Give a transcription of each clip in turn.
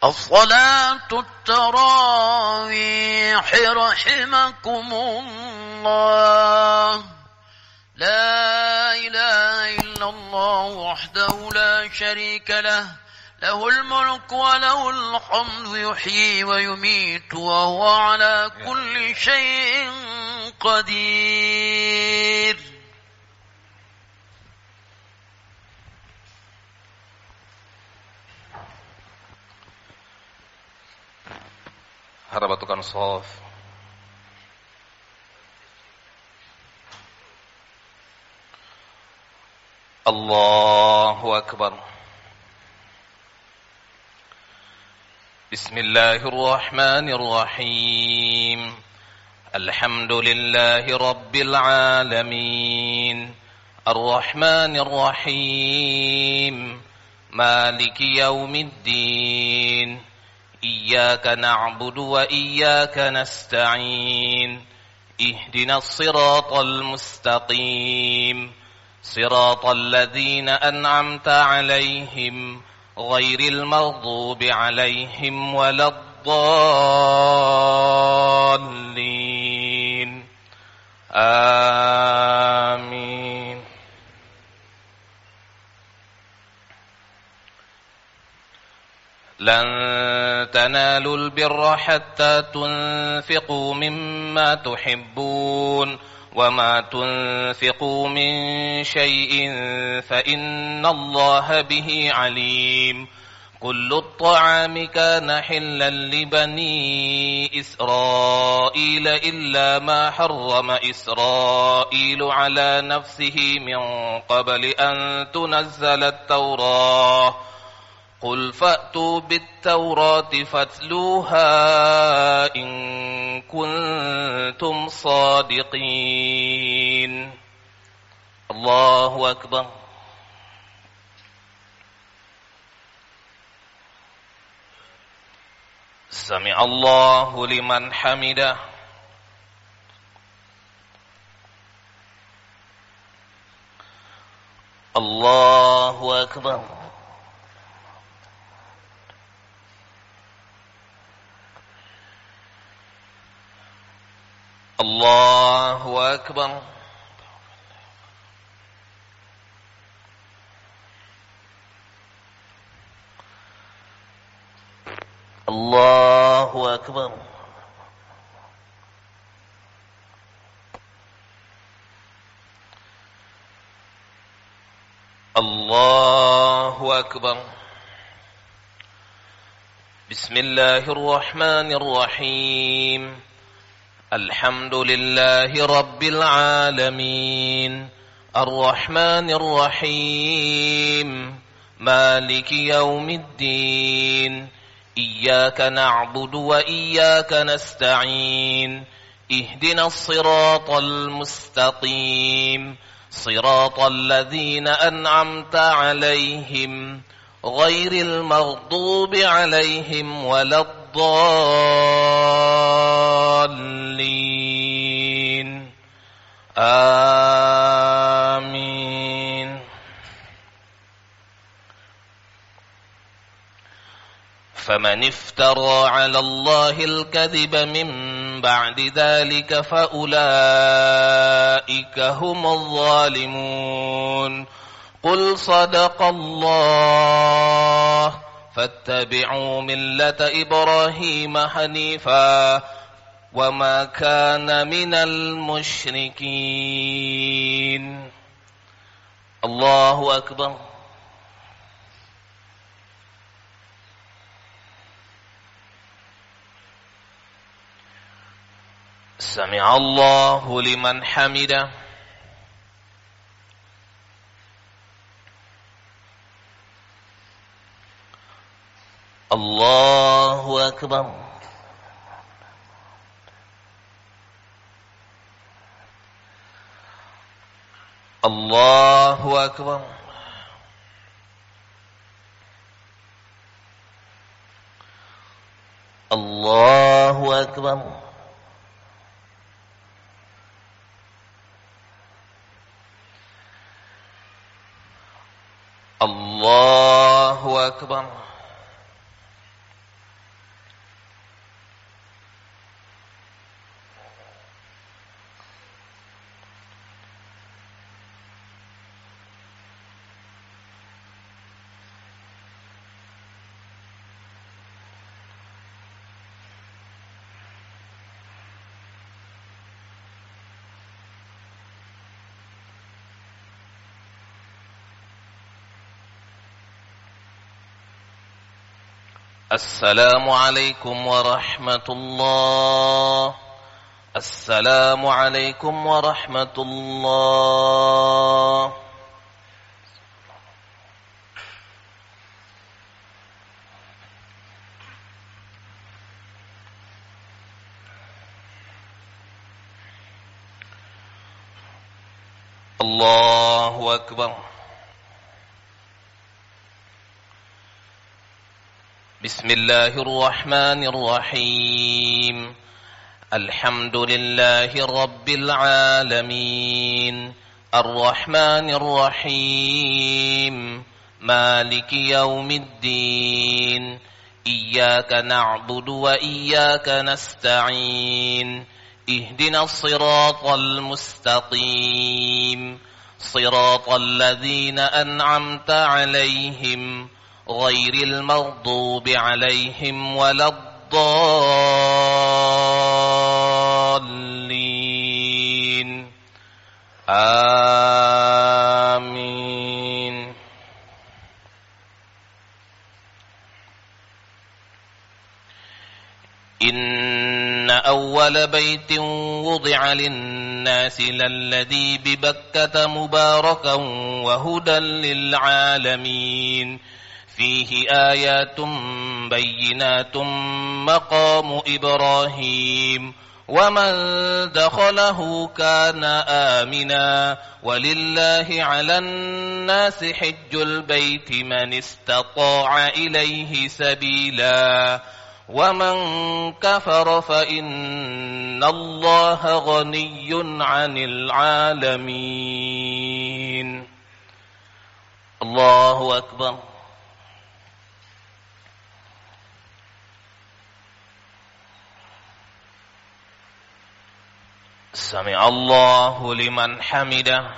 الصلاة التراويح رحمكم الله. لا إله إلا الله وحده لا شريك له، له الملك وله الحمد، يحيي ويميت وهو على كل شيء قدير. Harapan tukang shaf. Allahu Akbar. Bismillahirrahmanirrahim. Alhamdulillahi rabbil alamin. Ar-Rahmanir-Rahim. Maliki yaumiddin. إياك نعبد وإياك نستعين اهدنا الصراط المستقيم صراط الذين أنعمت عليهم غير المغضوب عليهم ولا الضالين آمين. لن تنالوا البر حتى تنفقوا مما تحبون وما تنفقوا من شيء فإن الله به عليم. كل الطعام كان حلا لبني إسرائيل إلا ما حرم إسرائيل على نفسه من قبل أن تنزل التوراة. قل فأتوا بالتوراة فاتلوها إن كنتم صادقين. الله أكبر. سمع الله لمن حمده. الله أكبر. الله أكبر. الله أكبر. الله أكبر. بسم الله الرحمن الرحيم. الحمد لله رب العالمين الرحمن الرحيم مالك يوم الدين إياك نعبد وإياك نستعين اهدنا الصراط المستقيم صراط الذين أنعمت عليهم غير المغضوب عليهم ولا الضالين آمين. فمن افترى على الله الكذب من بعد ذلك فأولئك هم الظالمون. قل صدق الله فاتبعوا ملة إبراهيم حنيفا وما كان من المشركين. الله أكبر. سمع الله لمن حمده. الله أكبر. الله أكبر. الله أكبر. الله أكبر. السلام عليكم ورحمة الله. السلام عليكم ورحمة الله. الله أكبر. بسم الله الرحمن الرحيم. الحمد لله رب العالمين الرحمن الرحيم مالك يوم الدين إياك نعبد وإياك نستعين اهدنا الصراط المستقيم صراط الذين أنعمت عليهم غير المغضوب عليهم ولا الضالين آمين. إن أول بيت وضع للناس للذي ببكة مباركا وهدى للعالمين فيه آيات بينات مقام إبراهيم ومن دخله كان آمنا ولله على الناس حج البيت من استطاع إليه سبيلا ومن كفر فإن الله غني عن العالمين. الله أكبر. سمع الله لمن حمده.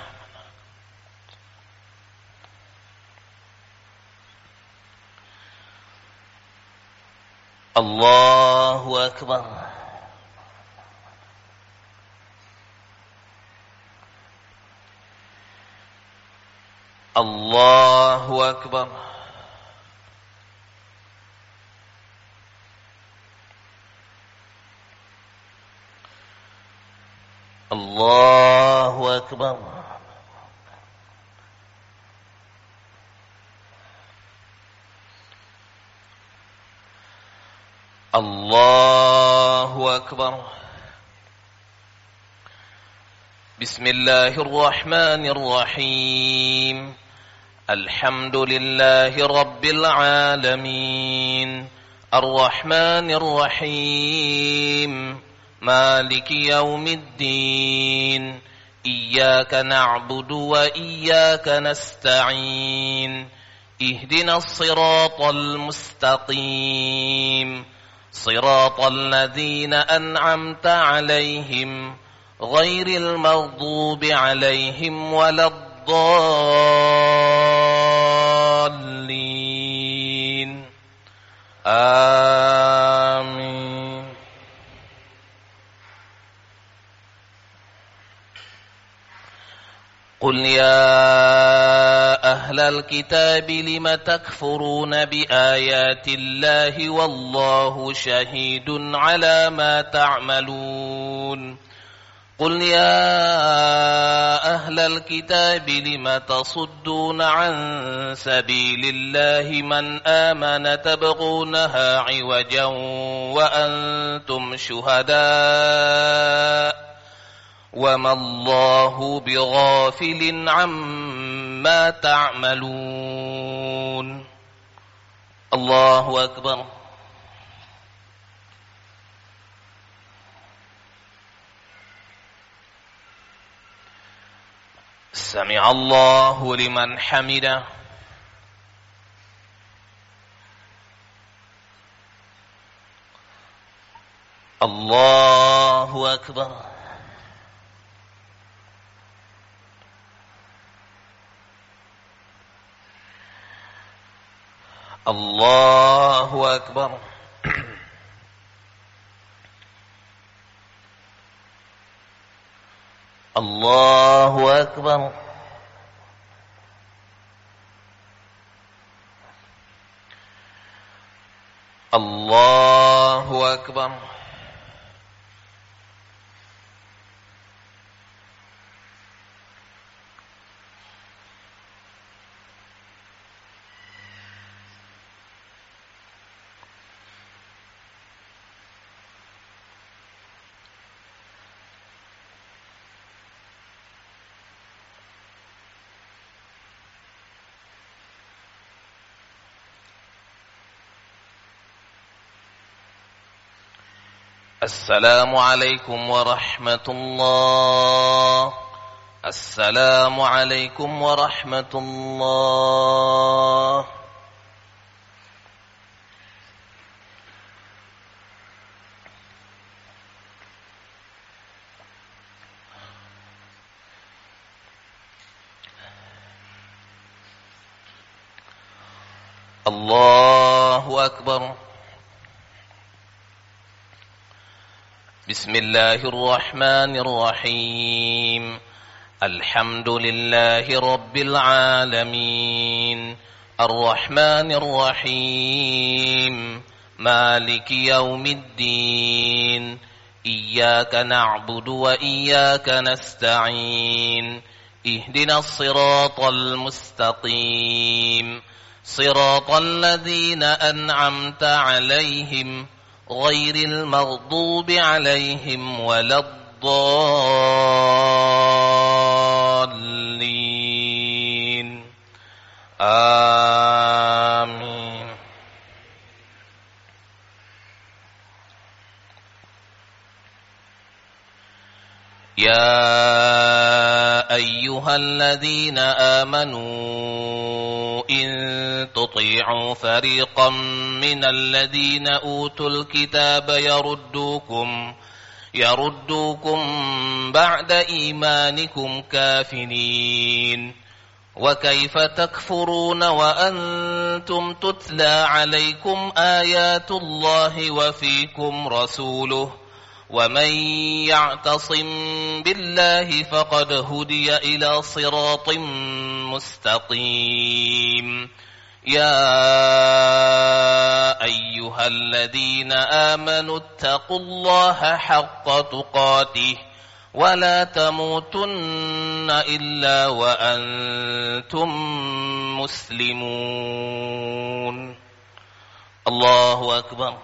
الله أكبر. الله أكبر. الله أكبر. الله أكبر. بسم الله الرحمن الرحيم. الحمد لله رب العالمين الرحمن الرحيم مالك يوم الدين إياك نعبد وإياك نستعين اهدنا الصراط المستقيم صراط الذين أنعمت عليهم غير المغضوب عليهم ولا الضالين آمين. قل يا أهل الكتاب لم تكفرون بآيات الله والله شهيد على ما تعملون. قل يا أهل الكتاب لم تصدون عن سبيل الله من آمن تبغونها عوجا وأنتم شهداء وما الله بغافل عما تعملون. الله أكبر. سمع الله لمن حمده. الله أكبر. الله أكبر. الله أكبر. الله أكبر. السلام عليكم ورحمة الله. السلام عليكم ورحمة الله. الله أكبر. بسم الله الرحمن الرحيم. الحمد لله رب العالمين الرحمن الرحيم مالك يوم الدين إياك نعبد وإياك نستعين اهدنا الصراط المستقيم صراط الذين أنعمت عليهم غير المغضوب عليهم ولا الضالين آمين. يا أيها الذين آمنوا إن تطيعوا فريقا من الذين أوتوا الكتاب يردوكم بعد إيمانكم كافرين وكيف تكفرون وأنتم تتلى عليكم آيات الله وفيكم رسوله ومن يعتصم بالله فقد هدي إلى صراط مستقيم. يا أيها الذين آمنوا اتقوا الله حق تقاته ولا تموتن إلا وأنتم مسلمون. الله أكبر.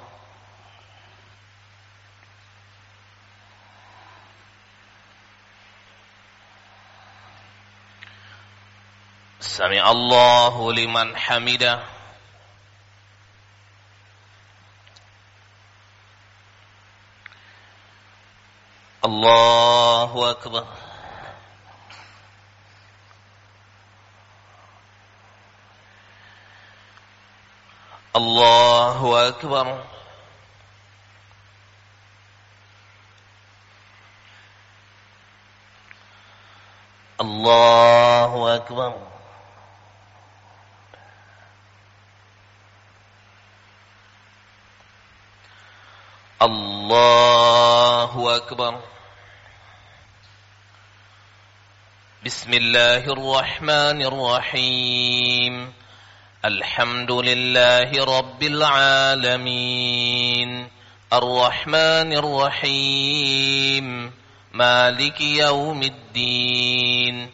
سمع الله لمن حمده. الله أكبر. الله أكبر. الله أكبر. الله أكبر. بسم الله الرحمن الرحيم. الحمد لله رب العالمين الرحمن الرحيم مالك يوم الدين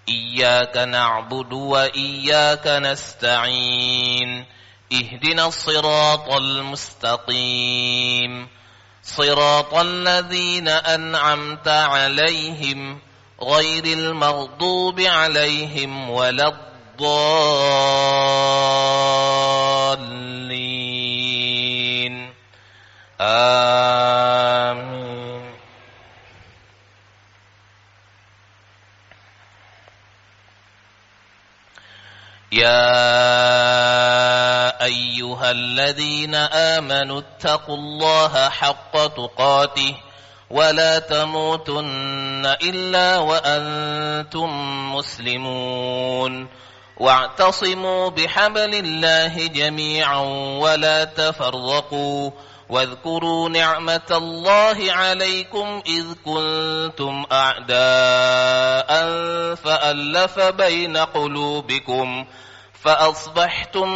إياك نعبد وإياك نستعين اهدنا الصراط المستقيم صراط الذين أنعمت عليهم غير المغضوب عليهم ولا الضالين آمين. يا أيها الذين آمنوا اتقوا الله حق تقاته ولا تموتن إلا وأنتم مسلمون واعتصموا بحبل الله جميعا ولا تفرقوا واذكروا نعمة الله عليكم إذ كنتم أعداء فألف بين قلوبكم فأصبحتم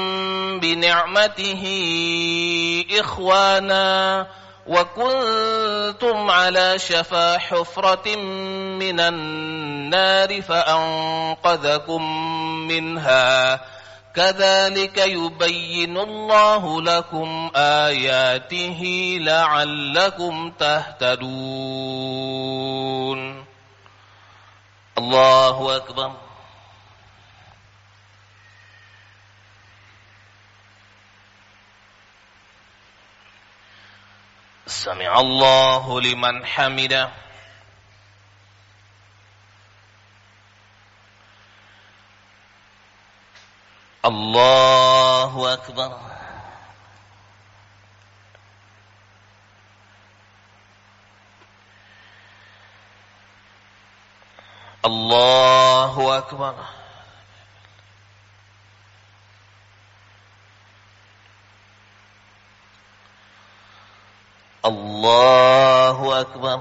بنعمته إخوانا وكنتم على شفا حفرة من النار فأنقذكم منها كذلك يبين الله لكم آياته لعلكم تهتدون. الله أكبر. سمع الله لمن حمده. الله أكبر. الله أكبر. الله أكبر.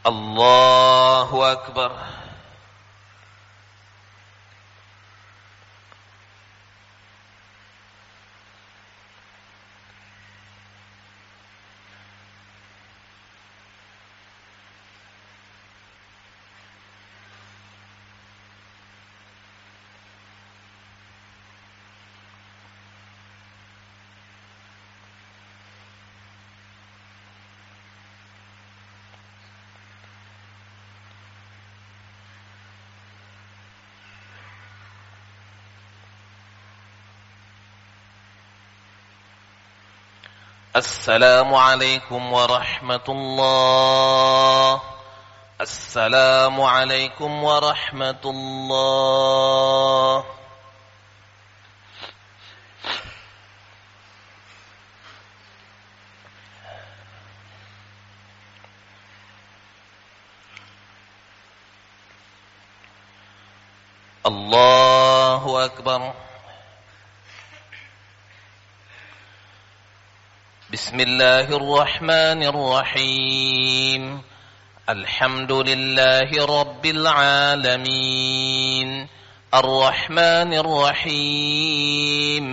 الله أكبر. السلام عليكم ورحمة الله. السلام عليكم ورحمة الله. الله أكبر. بسم الله الرحمن الرحيم. الحمد لله رب العالمين الرحمن الرحيم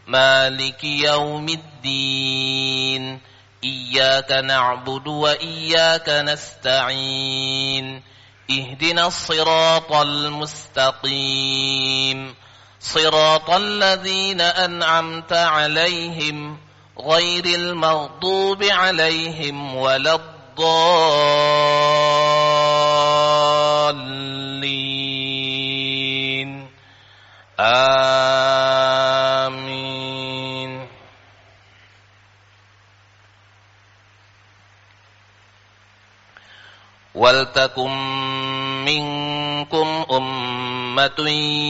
مالك يوم الدين إياك نعبد وإياك نستعين اهدنا الصراط المستقيم صراط الذين أنعمت عليهم غير المغضوب عليهم ولا الضالين آمين. ولتكن منكم أمة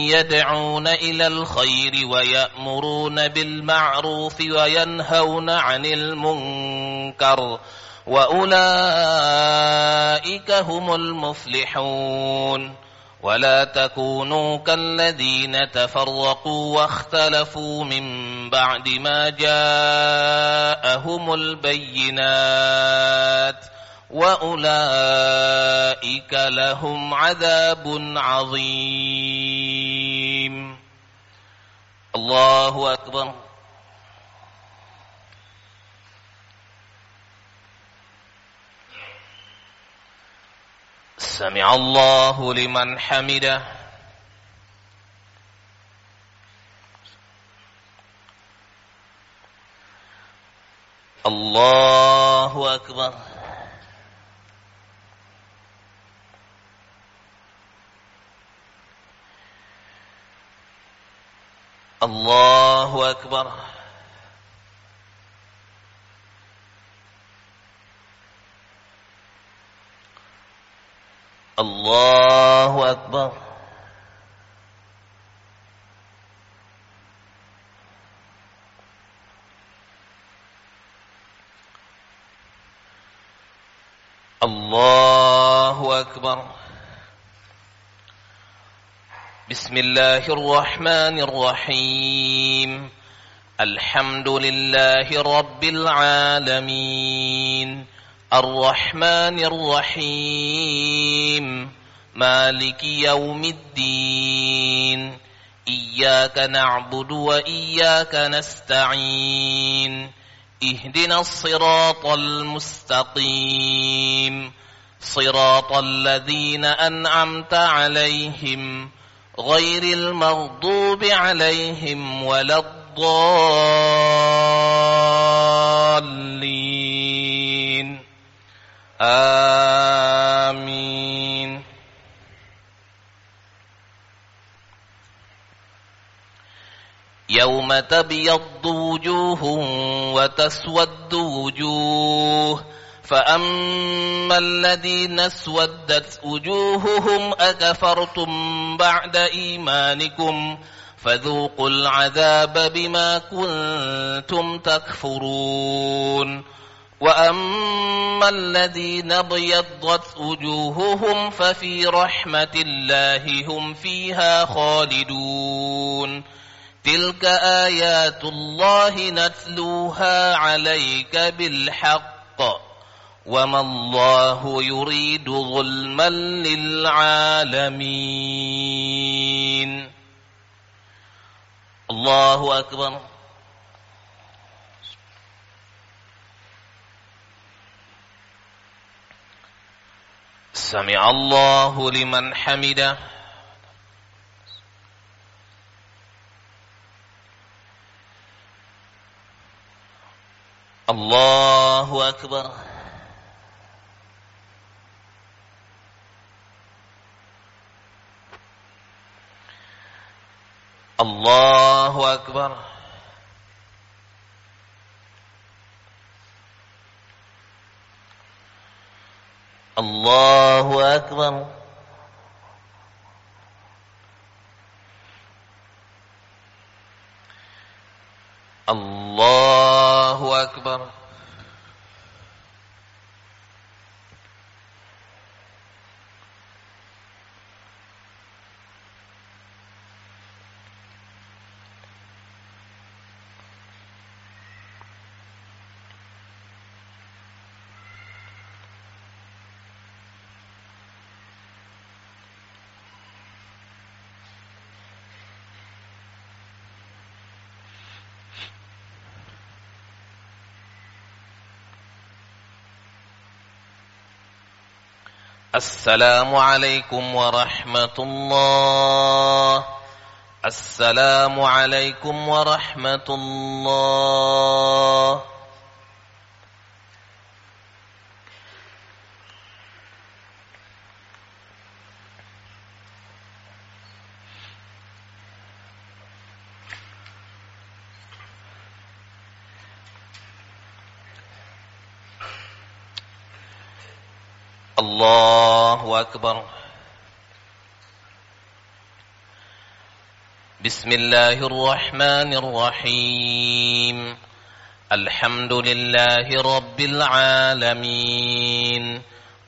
يدعون إلى الخير ويأمرون بالمعروف وينهون عن المنكر وأولئك هم المفلحون. ولا تكونوا كالذين تفرقوا واختلفوا من بعد ما جاءهم البينات وأولئك لهم عذاب عظيم. الله أكبر. سمع الله لمن حمده. الله أكبر. الله أكبر. الله أكبر. الله أكبر. بسم الله الرحمن الرحيم. الحمد لله رب العالمين الرحمن الرحيم مالك يوم الدين إياك نعبد وإياك نستعين اهدنا الصراط المستقيم صراط الذين أنعمت عليهم غير المغضوب عليهم ولا الضالين آمين. يوم تبيض وجوه وتسود وجوه فأما الذين اسودت وجوههم أكفرتم بعد إيمانكم فذوقوا العذاب بما كنتم تكفرون وأما الذين ابيضت وجوههم ففي رحمة الله هم فيها خالدون تلك آيات الله نتلوها عليك بالحق وما الله يريد ظلما للعالمين. الله أكبر. سمع الله لمن حمده. الله أكبر. الله أكبر. الله أكبر. الله أكبر. السلام عليكم ورحمة الله. السلام عليكم ورحمة الله. الله أكبر. بسم الله الرحمن الرحيم الحمد لله رب العالمين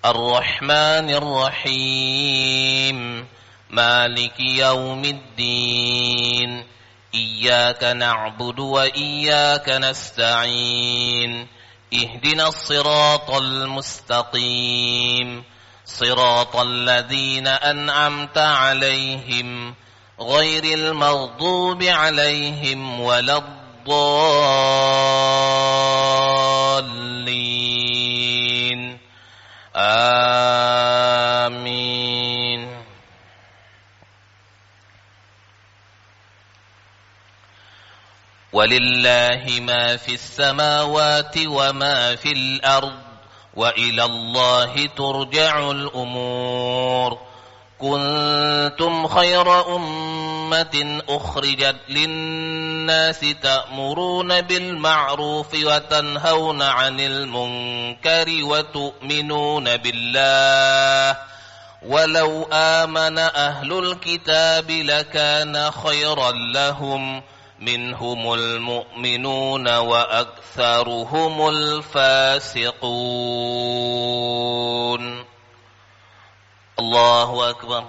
الرحمن الرحيم مالك يوم الدين إياك نعبد وإياك نستعين اهدنا الصراط المستقيم صراط الذين أنعمت عليهم غير المغضوب عليهم ولا الضالين آمين. ولله ما في السماوات وما في الأرض وإلى الله ترجع الأمور كنتم خير أمة أخرجت للناس تأمرون بالمعروف وتنهون عن المنكر وتؤمنون بالله ولو آمن أهل الكتاب لكان خيرا لهم منهم المؤمنون وأكثرهم الفاسقون. الله أكبر.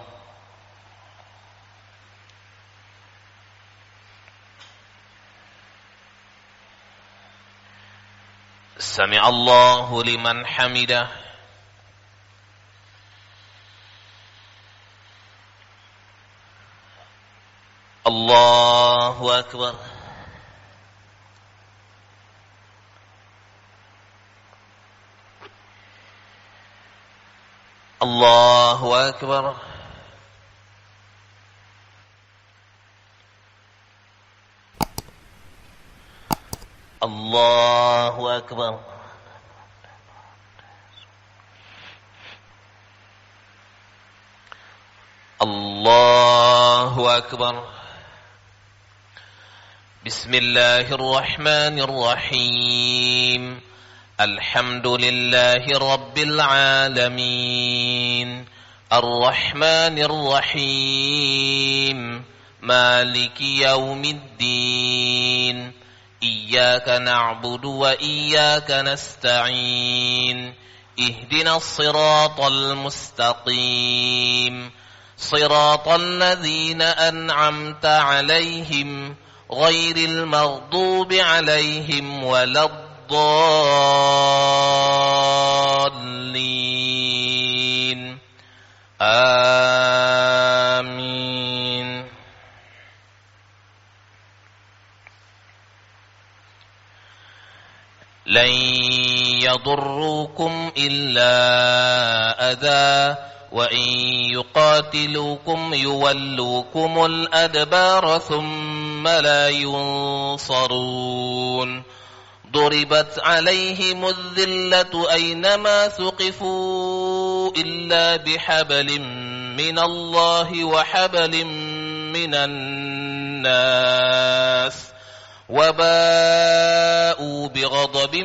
سمع الله لمن حمده. الله أكبر. الله أكبر. الله أكبر. الله أكبر. بسم الله الرحمن الرحيم. الحمد لله رب العالمين الرحمن الرحيم مالك يوم الدين إياك نعبد وإياك نستعين اهدنا الصراط المستقيم صراط الذين أنعمت عليهم غير المغضوب عليهم ولا الضالين آمين. لن يضروكم إلا أذى وإن يقاتلوكم يولوكم الأدبار ثم لا ينصرون ضربت عليهم الذلة أينما ثقفوا إلا بحبل من الله وحبل من الناس وباءوا بغضب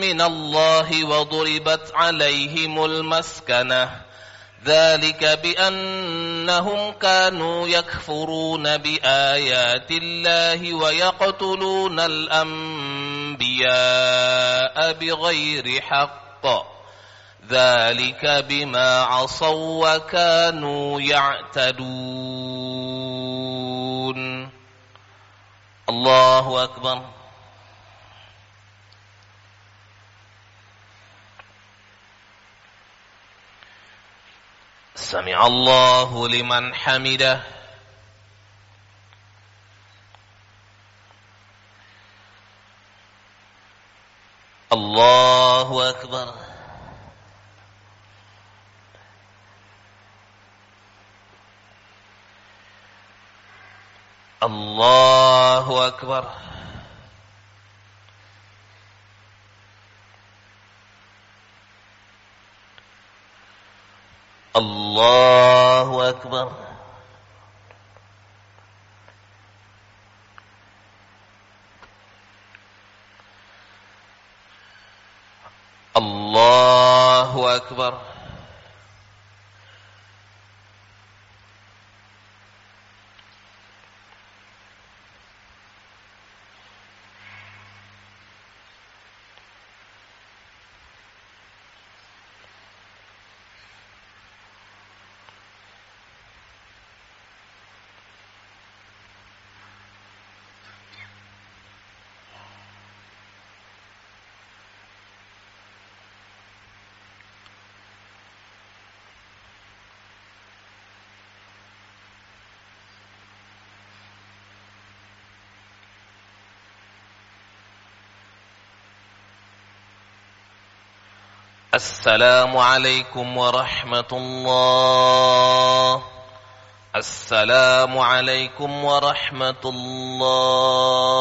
من الله وضربت عليهم المسكنة ذلك بأنهم كانوا يكفرون بآيات الله ويقتلون الأنبياء بغير حق ذلك بما عصوا وكانوا يعتدون. الله أكبر. سمع الله لمن حمده. الله أكبر. الله أكبر. الله أكبر. الله أكبر. السلام عليكم ورحمة الله. السلام عليكم ورحمة الله.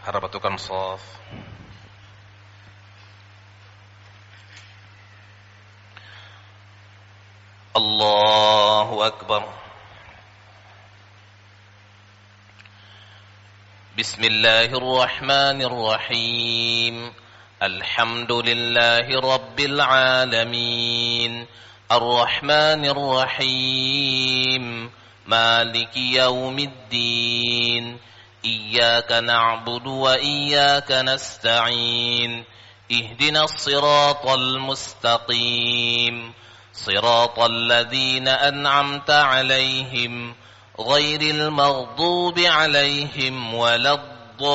Harap atukan shaf. Allahu Akbar. Bismillahirrahmanirrahim. Alhamdulillahi rabbil alamin. Ar-Rahmanir-Rahim. Maliki yaumiddin. إياك نعبد وإياك نستعين اهدنا الصراط المستقيم صراط الذين أنعمت عليهم غير المغضوب عليهم ولا الضالين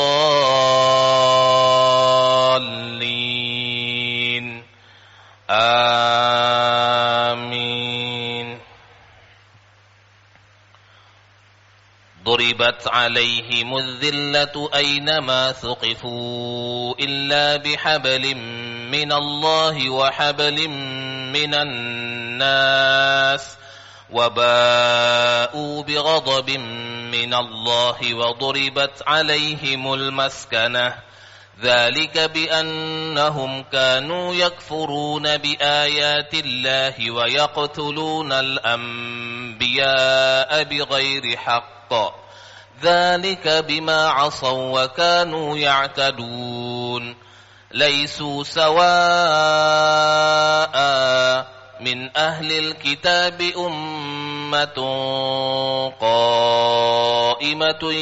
آمين. ضربت عليهم الذلة أينما ثقفوا إلا بحبل من الله وحبل من الناس وباءوا بغضب من الله وضربت عليهم المسكنة ذلك بأنهم كانوا يكفرون بآيات الله ويقتلون الأنبياء بغير حق ذلك بما عصوا وكانوا يعتدون ليسوا سواء من أهل الكتاب أمة قائمة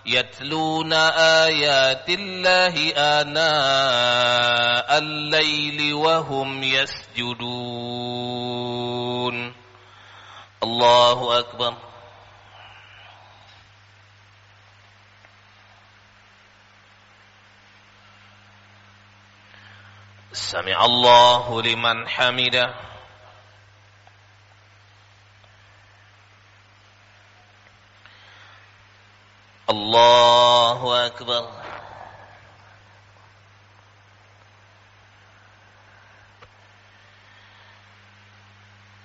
يتلون آيات الله آناء الليل وهم يسجدون. الله أكبر. سمع الله لمن حمده. الله أكبر.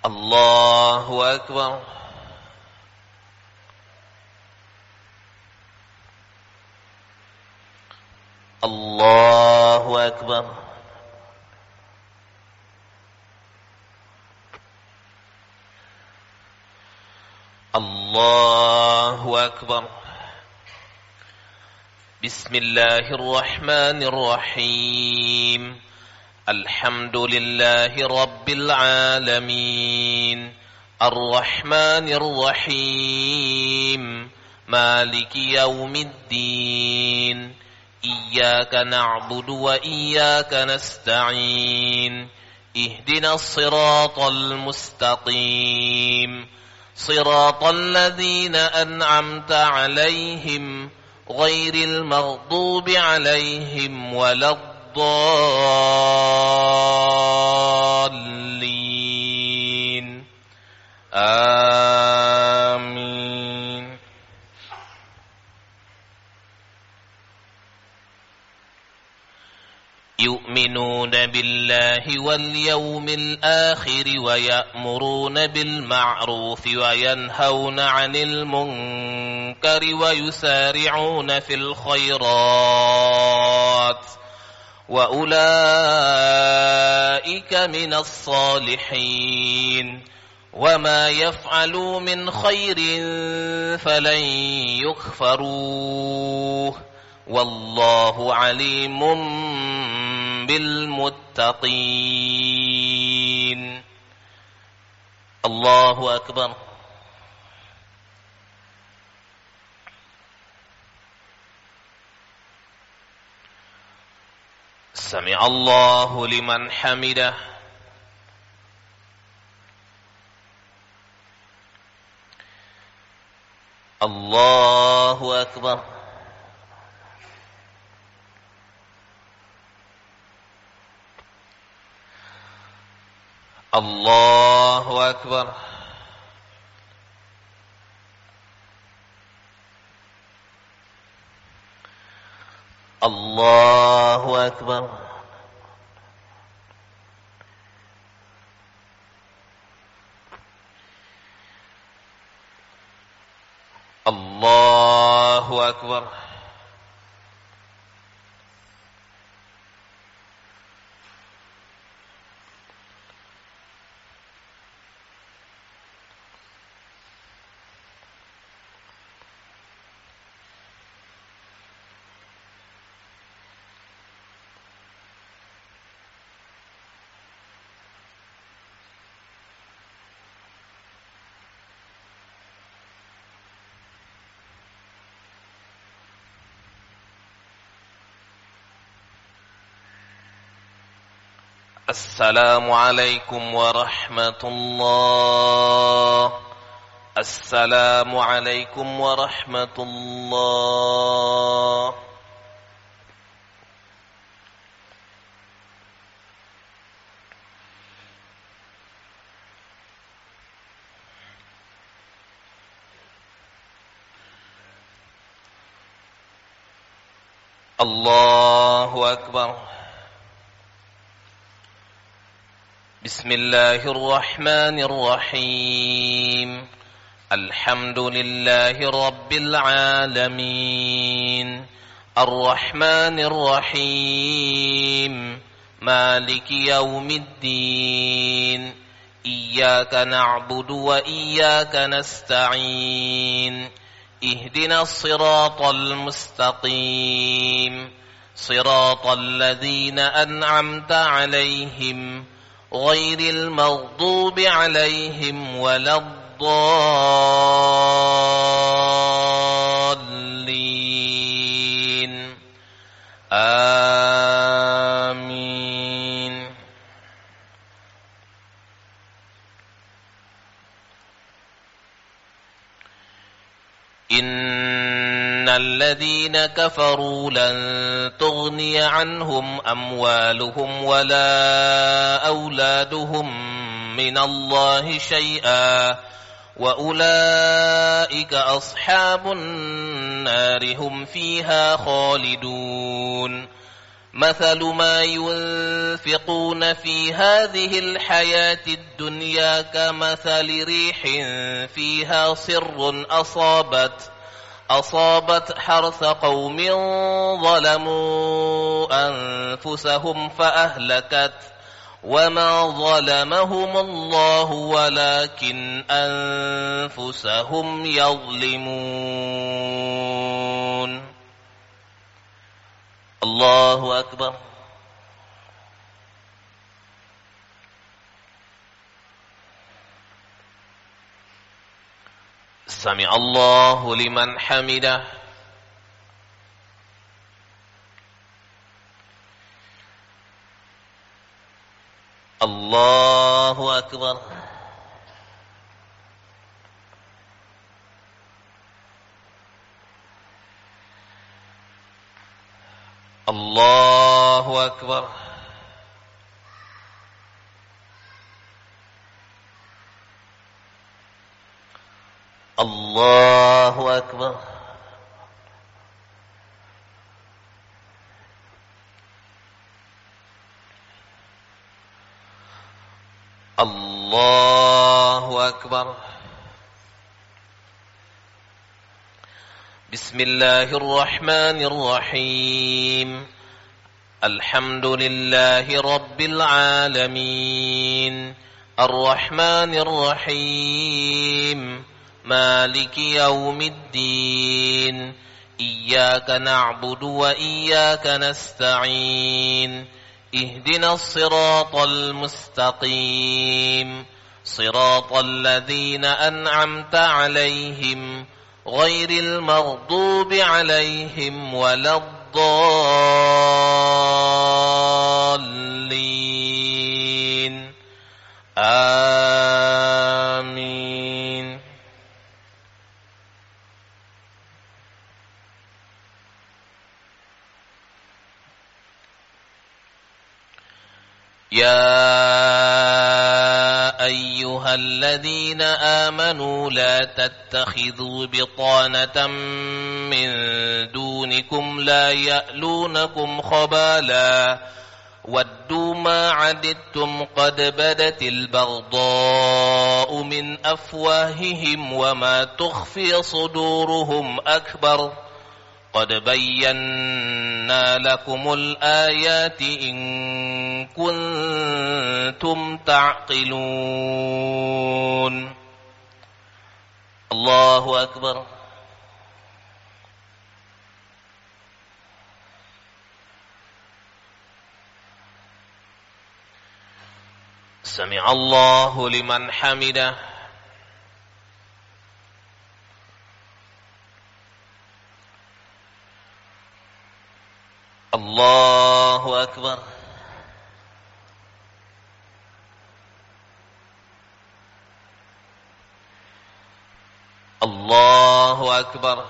الله أكبر. الله أكبر. الله أكبر. بسم الله الرحمن الرحيم. الحمد لله رب العالمين. الرحمن الرحيم. مالك يوم الدين. إياك نعبد وإياك نستعين اهدنا الصراط المستقيم صراط الذين أنعمت عليهم غير المغضوب عليهم ولا الضالين آمين. يؤمنون بالله واليوم الآخر ويأمرون بالمعروف وينهون عن المنكر ويسارعون في الخيرات وأولئك من الصالحين وما يفعلوا من خير فلن يكفروه والله عليم بالمتقين. الله أكبر. سمع الله لمن حمده. الله أكبر. الله أكبر. الله أكبر. الله أكبر. السلام عليكم ورحمة الله. السلام عليكم ورحمة الله. الله أكبر. بسم الله الرحمن الرحيم. الحمد لله رب العالمين الرحمن الرحيم مالك يوم الدين إياك نعبد وإياك نستعين اهدنا الصراط المستقيم صراط الذين أنعمت عليهم غير المغضوب عليهم ولا الضالين آمين. إن الذين كفروا لن تغني عنهم أموالهم ولا أولادهم من الله شيئا وأولئك أصحاب النار هم فيها خالدون. مثل ما ينفقون في هذه الحياة الدنيا كمثل ريح فيها صر أصابت حرث قوم ظلموا أنفسهم فأهلكت وما ظلمهم الله ولكن أنفسهم يظلمون. الله أكبر. سمع الله لمن حمده. الله أكبر. الله أكبر. الله أكبر. الله أكبر. بسم الله الرحمن الرحيم. الحمد لله رب العالمين الرحمن الرحيم مالك يوم الدين إياك نعبد وإياك نستعين اهدنا الصراط المستقيم صراط الذين أنعمت عليهم غير المغضوب عليهم ولا الضالين آمين. يا أيها الذين آمنوا لا تتخذوا بطانة من دونكم لا يألونكم خبالا ودوا ما عدتم قد بدت البغضاء من أفواههم وما تخفي صدورهم أكبر قد بينا لكم الآيات إن كنتم تعقلون الله أكبر سمع الله لمن حمده الله أكبر الله أكبر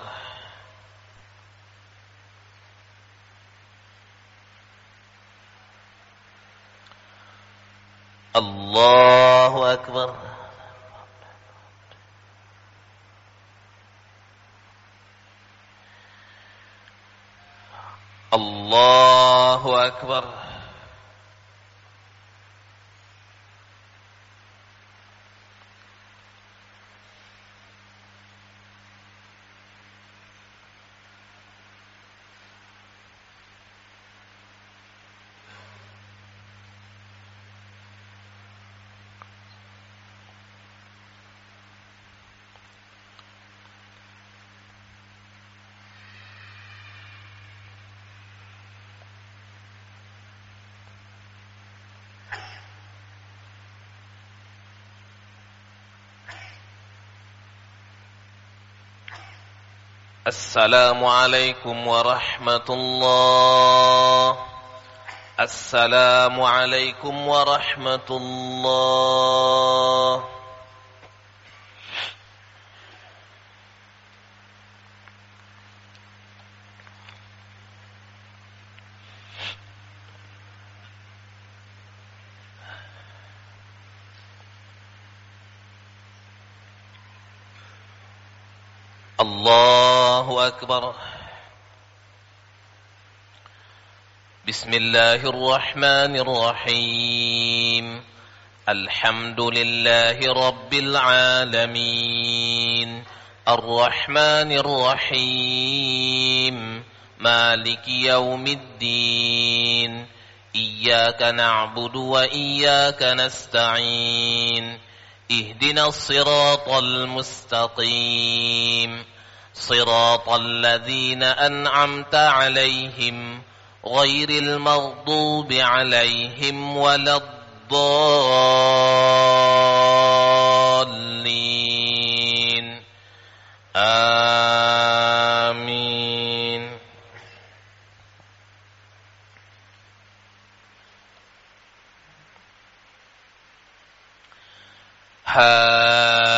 الله أكبر الله أكبر السلام عليكم ورحمة الله السلام عليكم ورحمة الله الله أكبر بسم الله الرحمن الرحيم الحمد لله رب العالمين الرحمن الرحيم مالك يوم الدين إياك نعبد وإياك نستعين اهدنا الصراط المستقيم صراط الذين أنعمت عليهم غير المغضوب عليهم ولا الضالين آمين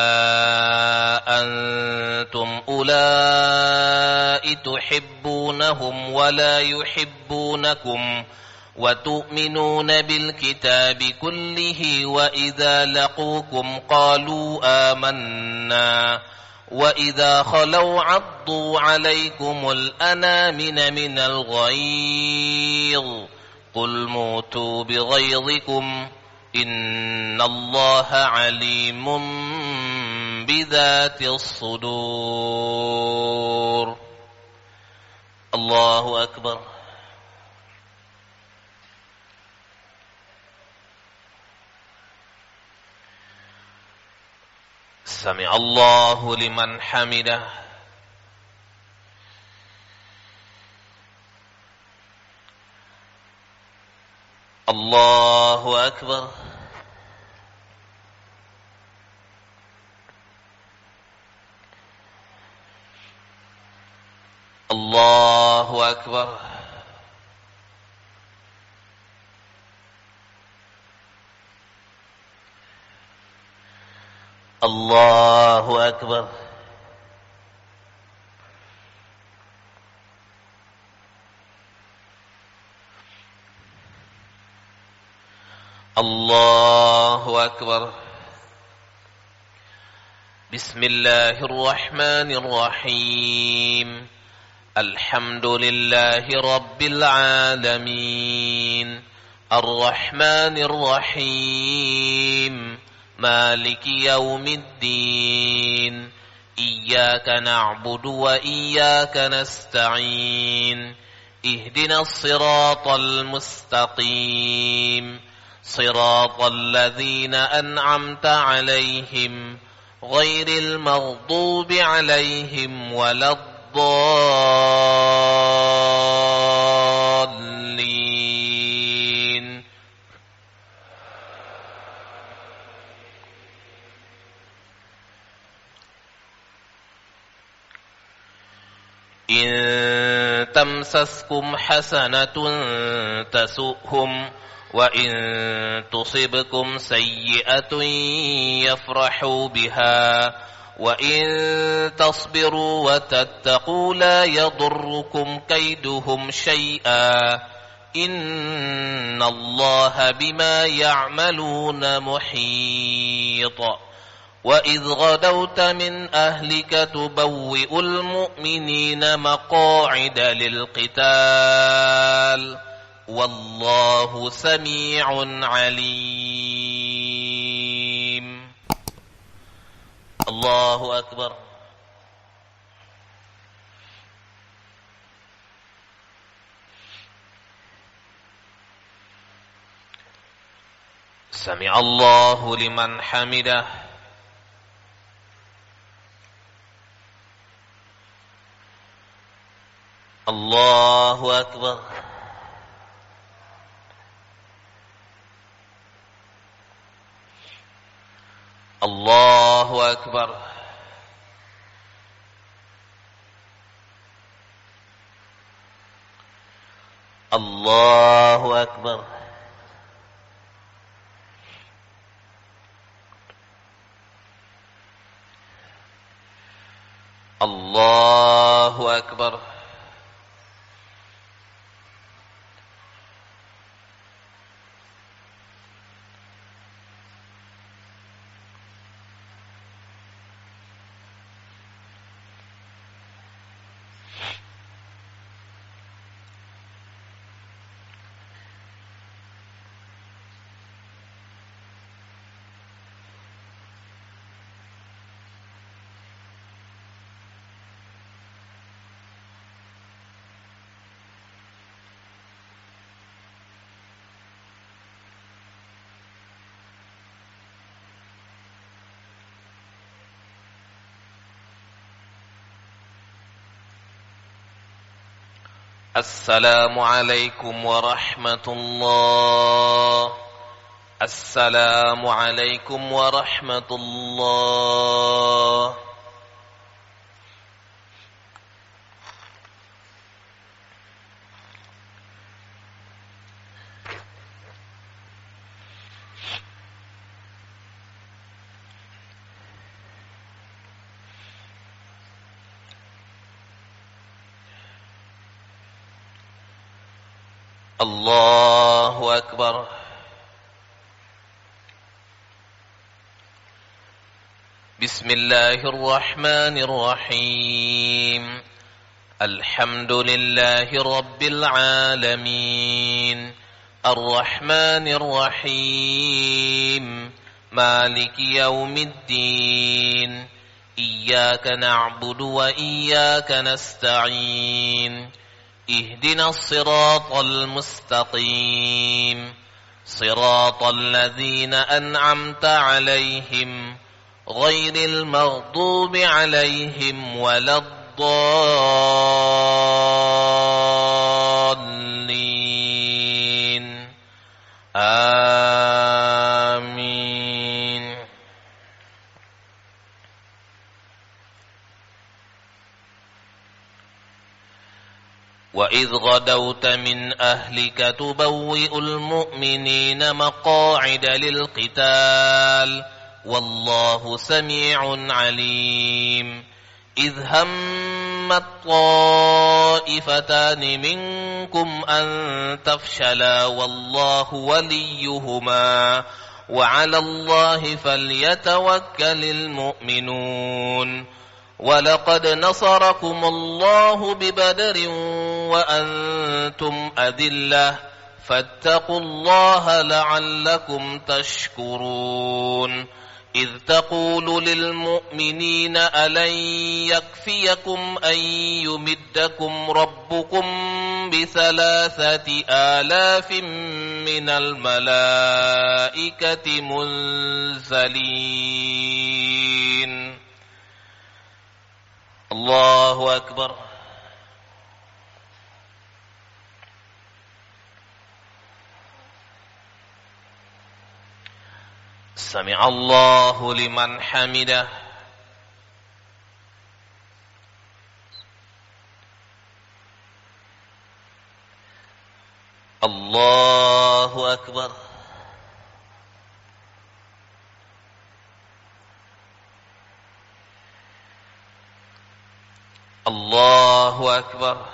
ها أنتم أولئك تحبونهم ولا يحبونكم وتؤمنون بالكتاب كله وإذا لقوكم قالوا آمنا وإذا خلوا عضوا عليكم الأنامل من الغيظ قل موتوا بغيظكم إن الله عليم بذات الصدور الله أكبر سمع الله لمن حمده الله أكبر الله أكبر الله أكبر الله أكبر بسم الله الرحمن الرحيم الحمد لله رب العالمين الرحمن الرحيم مالك يوم الدين إياك نعبد وإياك نستعين اهدنا الصراط المستقيم صراط الذين أنعمت عليهم غير المغضوب عليهم ولا الضالين إن تمسسكم حسنة تسؤهم وإن تصبكم سيئة يفرحوا بها وإن تصبروا وتتقوا لا يضركم كيدهم شيئا إن الله بما يعملون محيط وإذ غدوت من أهلك تبوئ المؤمنين مقاعد للقتال والله سميع عليم الله أكبر سمع الله لمن حمده الله أكبر الله أكبر الله أكبر الله أكبر السلام عليكم ورحمة الله السلام عليكم ورحمة الله الله أكبر بسم الله الرحمن الرحيم الحمد لله رب العالمين الرحمن الرحيم مالك يوم الدين إياك نعبد وإياك نستعين اهدنا الصراط المستقيم صراط الذين أنعمت عليهم غير المغضوب عليهم ولا الضالين آمين وإذ غدوت من أهلك تبوئ المؤمنين مقاعد للقتال والله سميع عليم إذ همت طائفتان منكم أن تفشلا والله وليهما وعلى الله فليتوكل المؤمنون ولقد نصركم الله ببدر وأنتم أذلة فاتقوا الله لعلكم تشكرون إذ تقول للمؤمنين ألن يكفيكم أن يمدكم ربكم ب3,000 من الملائكة منزلين. الله أكبر. سمع الله لمن حمده. الله أكبر. الله أكبر.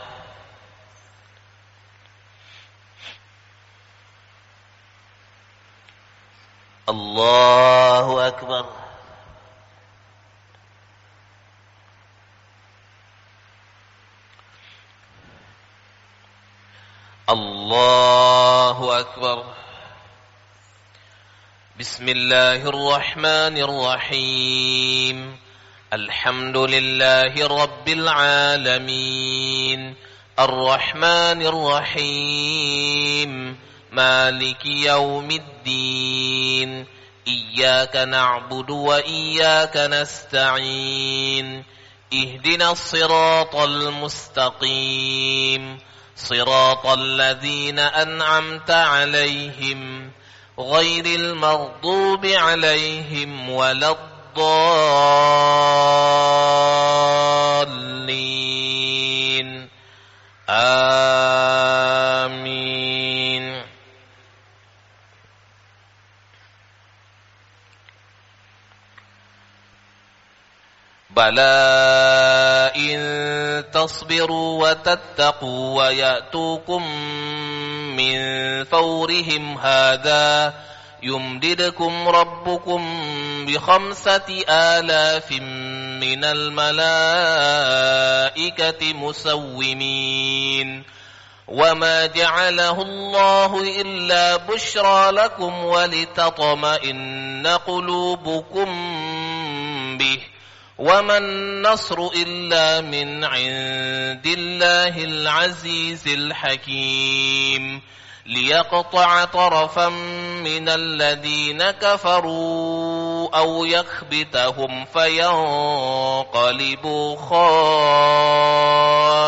الله أكبر. الله أكبر. بسم الله الرحمن الرحيم. الحمد لله رب العالمين الرحمن الرحيم مالك يوم الدين إياك نعبد وإياك نستعين اهدنا الصراط المستقيم صراط الذين أنعمت عليهم غير المغضوب عليهم ولا الضالين آمين. بلى إن تصبروا وتتقوا ويأتوكم من فورهم هذا يمددكم ربكم ب5,000 من الملائكة مسومين وما جعله الله إلا بشرى لكم ولتطمئن قلوبكم به وما النصر إلا من عند الله العزيز الحكيم ليقطع طرفا من الذين كفروا أو يكبتهم فينقلبوا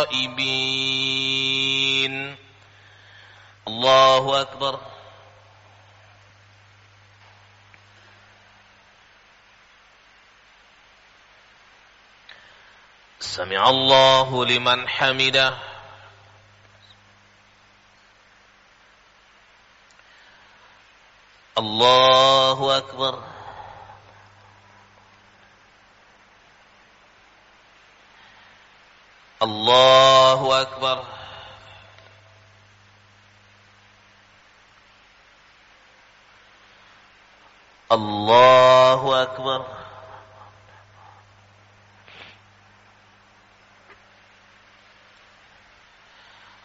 خائبين. الله أكبر. سمع الله لمن حمده. الله أكبر. الله أكبر. الله أكبر.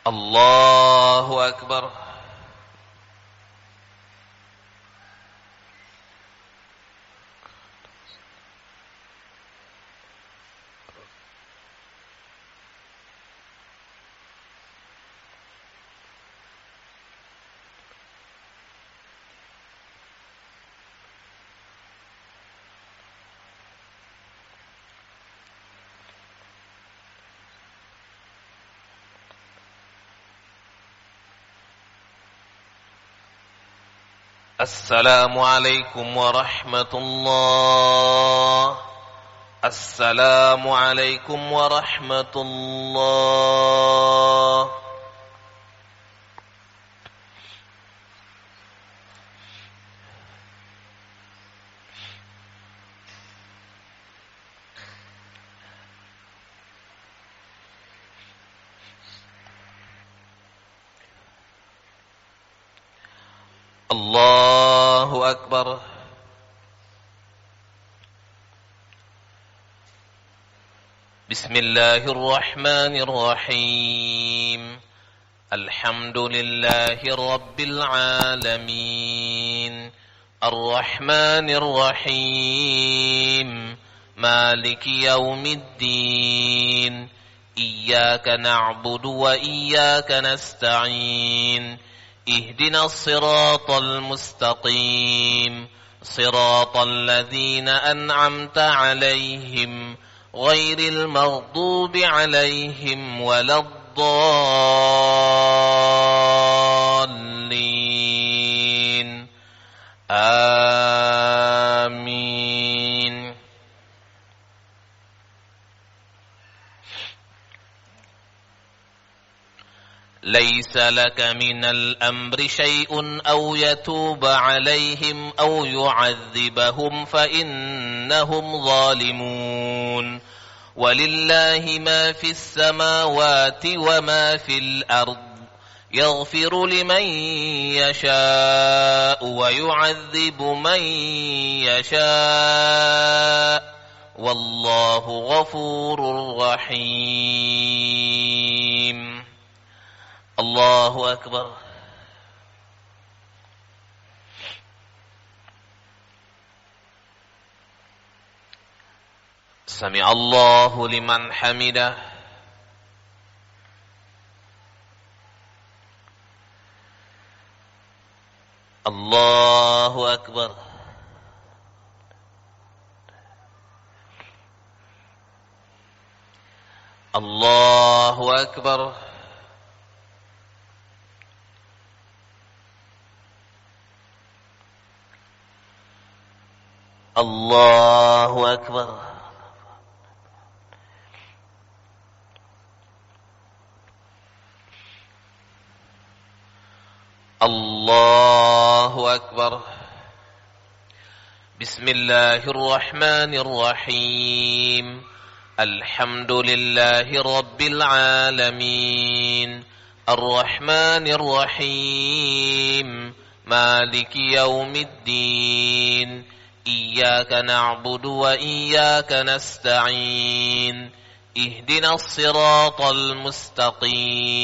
الله أكبر. السلام عليكم ورحمة الله. السلام عليكم ورحمة الله. الله أكبر. بسم الله الرحمن الرحيم. الحمد لله رب العالمين الرحمن الرحيم مالك يوم الدين إياك نعبد وإياك نستعين اهدنا الصراط المستقيم صراط الذين أنعمت عليهم غير المغضوب عليهم ولا الضالين آمين. ليس لك من الأمر شيء أو يتوب عليهم أو يعذبهم فإنهم ظالمون ولله ما في السماوات وما في الأرض يغفر لمن يشاء ويعذب من يشاء والله غفور رحيم. الله أكبر. سمع الله لمن حمده. الله أكبر. الله أكبر. الله أكبر. الله أكبر. بسم الله الرحمن الرحيم الحمد لله رب العالمين الرحمن الرحيم مالك يوم الدين إياك نعبد وإياك نستعين اهدنا الصراط المستقيم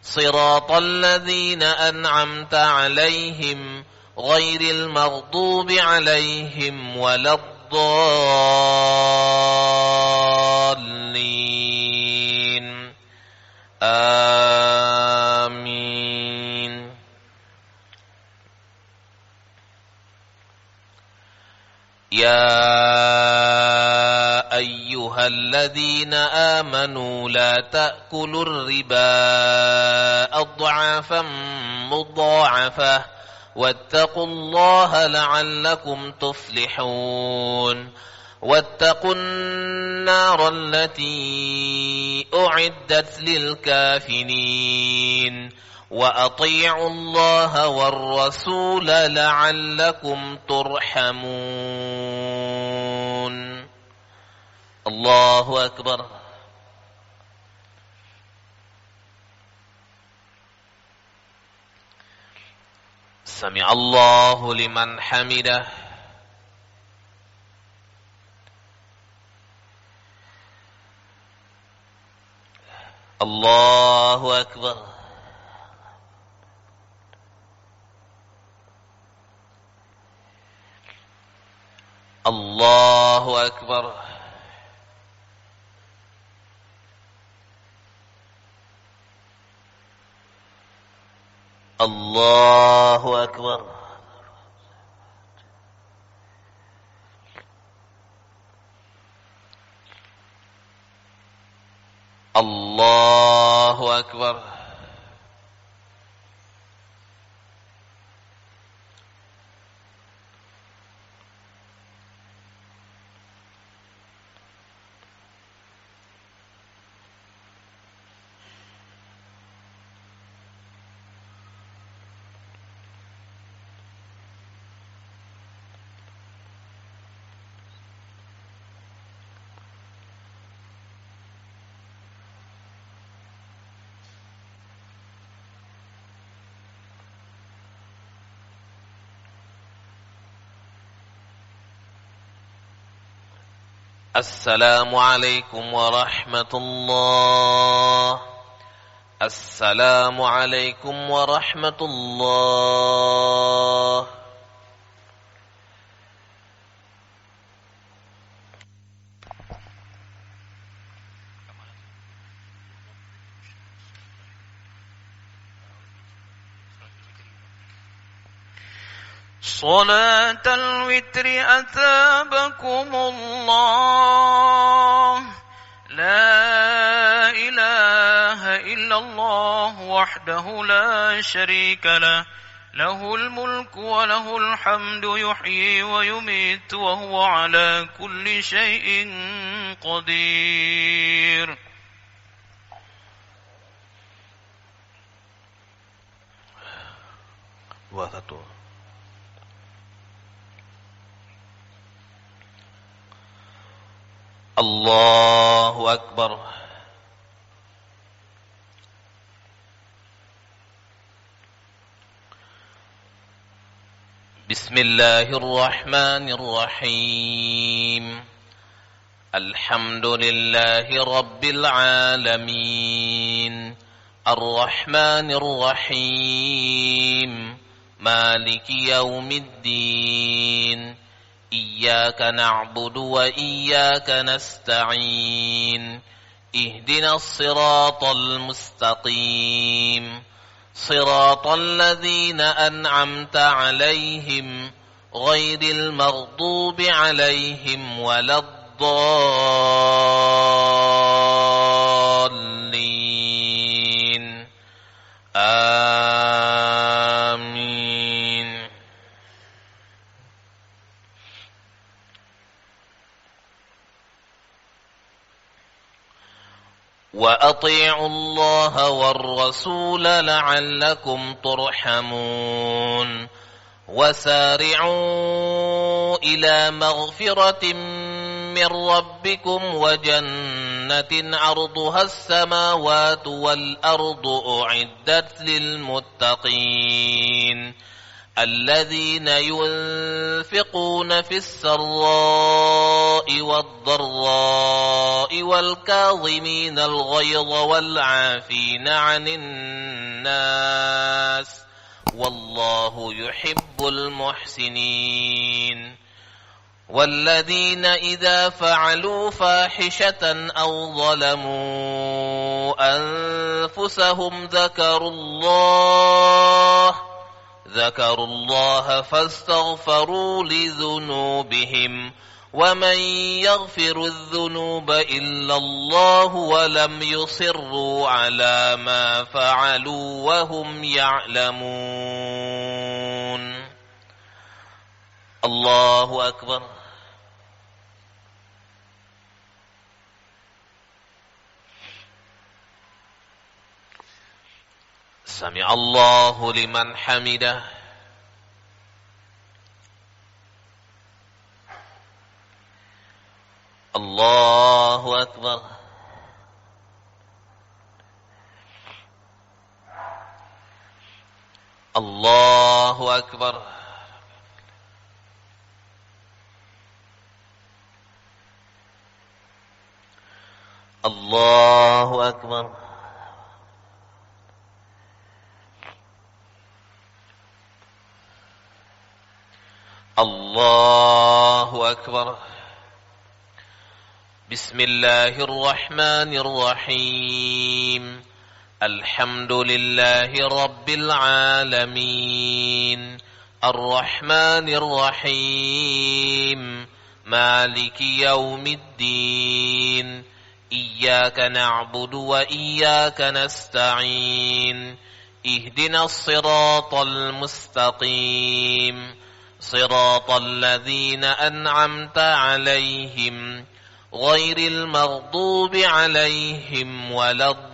صراط الذين أنعمت عليهم غير المغضوب عليهم ولا الضالين آمين. يا أيها الذين آمنوا لا تأكلوا الربا أضعافا مضاعفة واتقوا الله لعلكم تفلحون واتقوا النار التي أعدت للكافرين وأطيعوا الله والرسول لعلكم ترحمون. الله أكبر. سمع الله لمن حمده. الله أكبر. الله أكبر. الله أكبر. الله أكبر. السلام عليكم ورحمة الله. السلام عليكم ورحمة الله. صلاة الوتر أثابكم الله. لا إله إلا الله وحده لا شريك له، له الملك وله الحمد، يحيي ويميت وهو على كل شيء قدير. الله أكبر. بسم الله الرحمن الرحيم. الحمد لله رب العالمين، الرحمن الرحيم، مالك يوم الدين، إياك نعبد وإياك نستعين، اهدنا الصراط المستقيم، صراط الذين أنعمت عليهم غير المغضوب عليهم ولا الضالين. آمين. وأطيعوا الله والرسول لعلكم ترحمون. وسارعوا إلى مغفرة من ربكم وجنة عرضها السماوات والأرض أعدت للمتقين، الذين ينفقون في السراء والضراء والكاظمين الغيظ والعافين عن الناس، والله يحب المحسنين. والذين إذا فعلوا فاحشة أو ظلموا أنفسهم ذكروا الله فاستغفروا لذنوبهم، ومن يغفر الذنوب إلا الله ولم يصروا على ما فعلوا وهم يعلمون. الله أكبر. سمع الله لمن حمده. الله أكبر. الله أكبر. الله أكبر. الله أكبر. بسم الله الرحمن الرحيم. الحمد لله رب العالمين، الرحمن الرحيم، مالك يوم الدين، إياك نعبد وإياك نستعين، اهدنا الصراط المستقيم، صراط الذين أنعمت عليهم غير المغضوب عليهم ولا الضالين.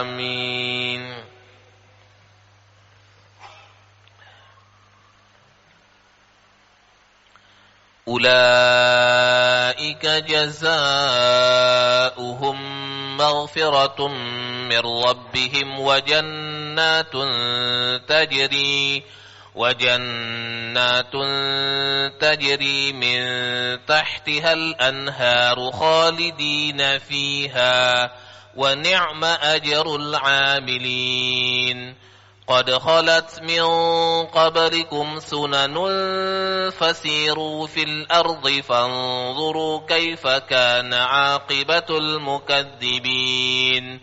آمين. أولئك جزاؤهم مغفرة من ربهم وجنات تجري من تحتها الأنهار خالدين فيها، ونعم أجر العاملين. قد خلت من قبلكم سنن فسيروا في الأرض فانظروا كيف كان عاقبة المكذبين.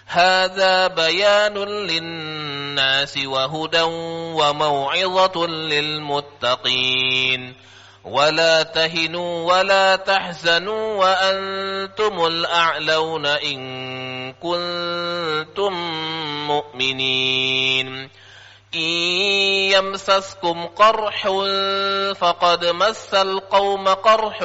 هذا بيان للناس وهدى وموعظة للمتقين ولا تهنوا ولا تحزنوا وأنتم الأعلون إن كنتم مؤمنين إن يمسسكم قرح فقد مس القوم قرح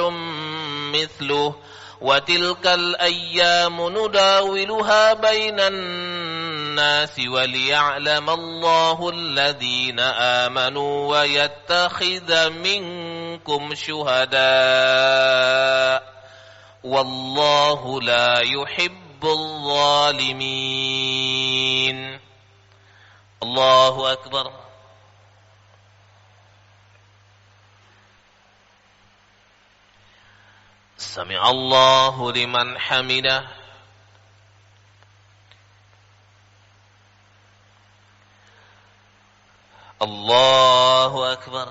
مثله وتلك الأيام نداولها بين الناس وليعلم الله الذين آمنوا ويتخذ منكم شهداء والله لا يحب الظالمين. الله أكبر. سمع الله لمن حمده. الله أكبر.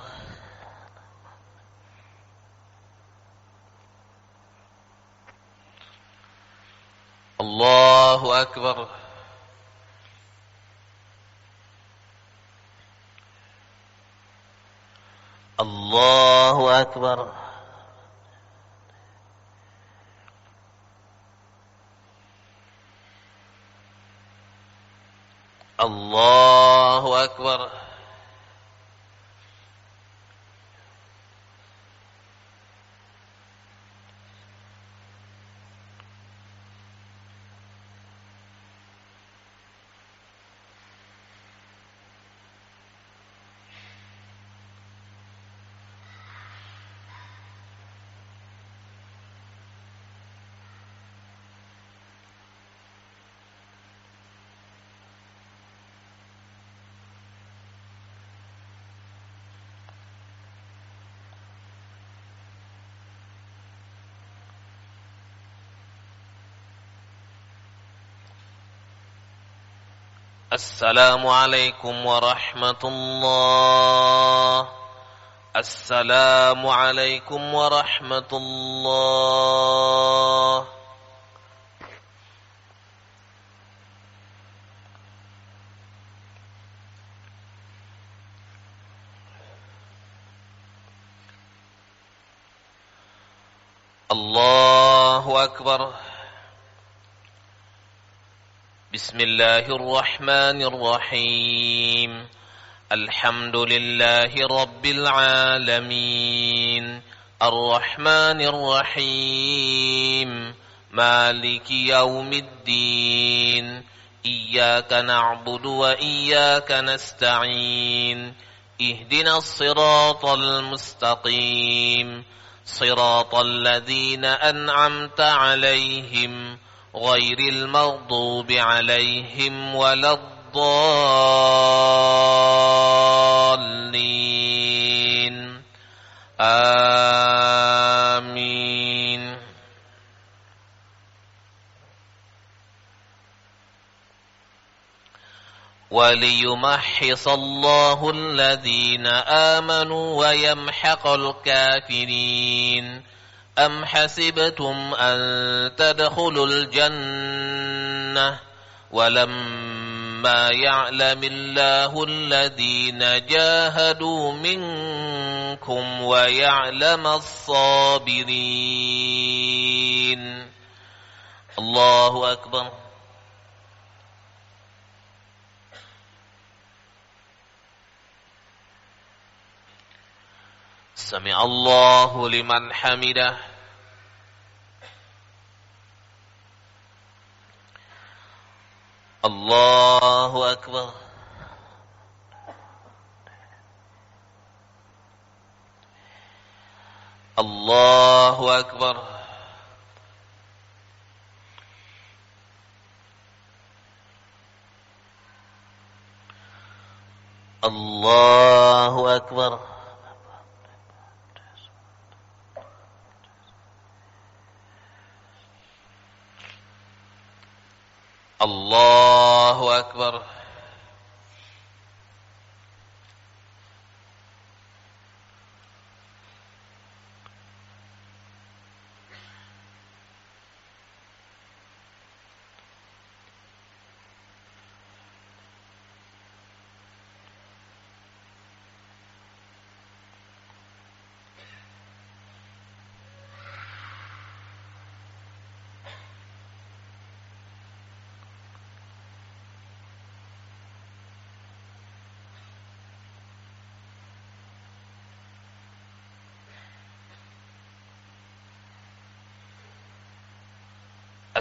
الله أكبر. الله أكبر. الله أكبر. السلام عليكم ورحمة الله. السلام عليكم ورحمة الله. الله أكبر. بسم الله الرحمن الرحيم. الحمد لله رب العالمين الرحمن الرحيم مالك يوم الدين إياك نعبد وإياك نستعين اهدنا الصراط المستقيم صراط الذين أنعمت عليهم غير المغضوب عليهم ولا الضالين آمين. وليمحص الله الذين آمنوا ويمحق الكافرين. أم حسبتم أن تدخلوا الجنة ولما يعلم الله الذين جاهدوا منكم ويعلم الصابرين. الله أكبر. سمع الله لمن حمده. الله أكبر. الله أكبر. الله أكبر. الله أكبر.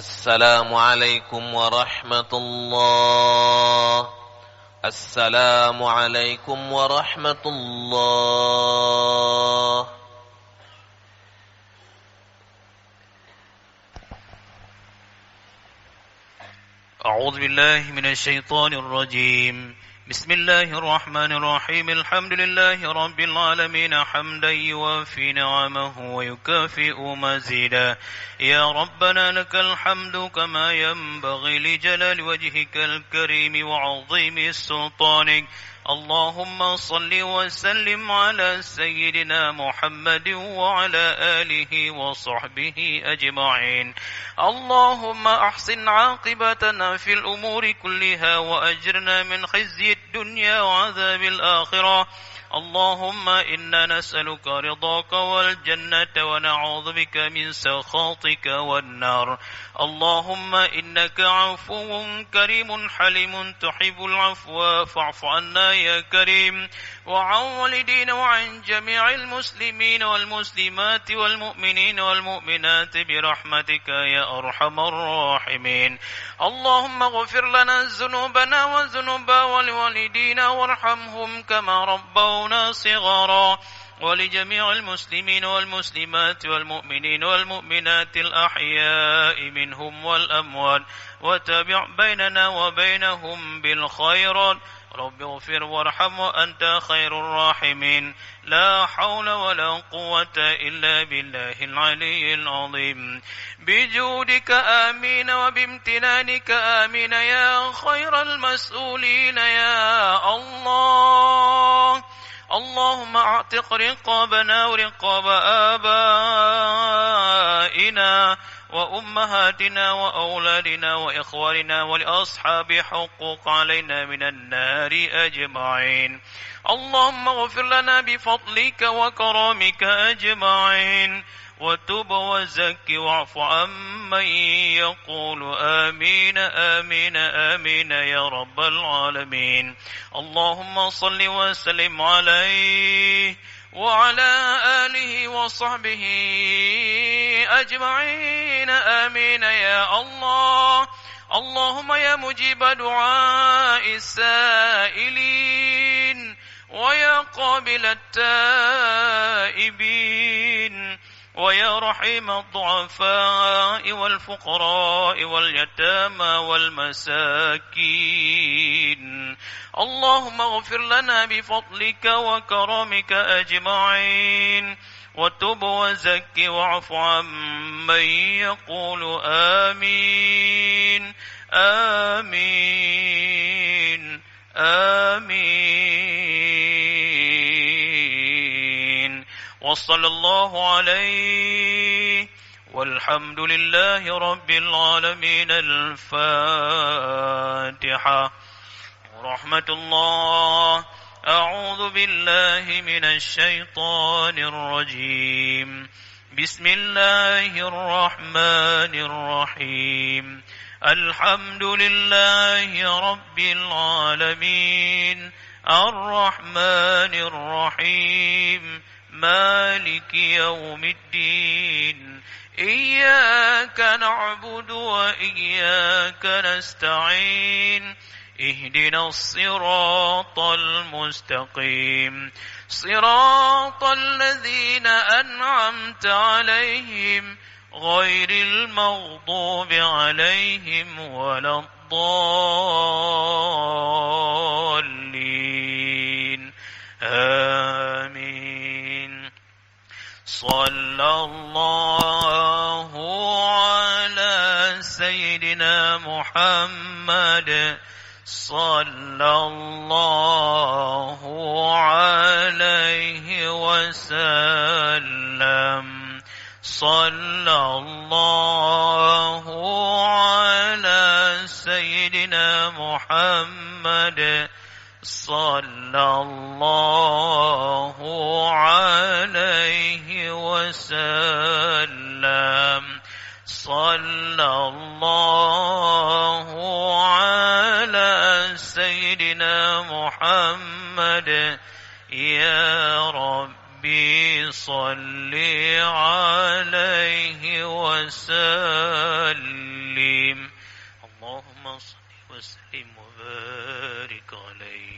السلام عليكم ورحمة الله. السلام عليكم ورحمة الله. أعوذ بالله من الشيطان الرجيم. بسم الله الرحمن الرحيم. الحمد لله رب العالمين حمدا يوافي نعمه ويكافئ مزيدا. يا ربنا لك الحمد كما ينبغي لجلال وجهك الكريم وعظيم سلطانك. اللهم صل وسلم على سيدنا محمد وعلى آله وصحبه أجمعين. اللهم أحسن عاقبتنا في الأمور كلها وأجرنا من خزي الدنيا وعذاب الآخرة. اللهم إنا نسألك رضاك والجنة ونعوذ بك من سخطك والنار. اللهم إنك عفو كريم حليم تحب العفو فاعف عنا يا كريم. وعن والدينا وعن جميع المسلمين والمسلمات والمؤمنين والمؤمنات برحمتك يا أرحم الراحمين. اللهم اغفر لنا ذنوبنا وذنوب والوالدين وارحمهم كما ربونا صغارا. ولجميع المسلمين والمسلمات والمؤمنين والمؤمنات الأحياء منهم والأموات وتابع بيننا وبينهم بالخيرات. رب اغفر وارحم وأنت خير الراحمين. لا حول ولا قوة إلا بالله العلي العظيم. بجودك آمين وبامتنانك آمين يا خير المسؤولين يا الله. اللهم اعتق رقابنا ورقاب آبائنا وأمهاتنا وأولادنا وإخواننا ولأصحاب حقوق علينا من النار أجمعين. اللهم اغفر لنا بفضلك وكرامك أجمعين. وتب وزك واعف عمن يقول آمين آمين آمين يا رب العالمين. اللهم صل وسلم عليه وعلى آله وصحبه أجمعين آمين يا الله. اللهم يا مجيب دعاء السائلين ويا قابل التائبين ويا رحيم الضعفاء والفقراء واليتامى والمساكين. اللهم اغفر لنا بفضلك وكرمك أجمعين. وتب وزك واعف عمن يقول آمين آمين آمين. وصلى الله عليه والحمد لله رب العالمين. الفاتحة. رحمة الله. أعوذ بالله من الشيطان الرجيم. بسم الله الرحمن الرحيم. الحمد لله رب العالمين الرحمن الرحيم مالك يوم الدين. إياك نعبد وإياك نستعين. اهدنا الصراط المستقيم صراط الذين أنعمت عليهم غير المغضوب عليهم ولا الضالين. آمين. صلى الله على سيدنا محمد. صلى الله عليه وسلم. صلى الله على سيدنا محمد. صلى الله عليه وسلم. صلى الله على سيدنا محمد. يا ربي صل عليه وسلم. وسلم وبارك عليه.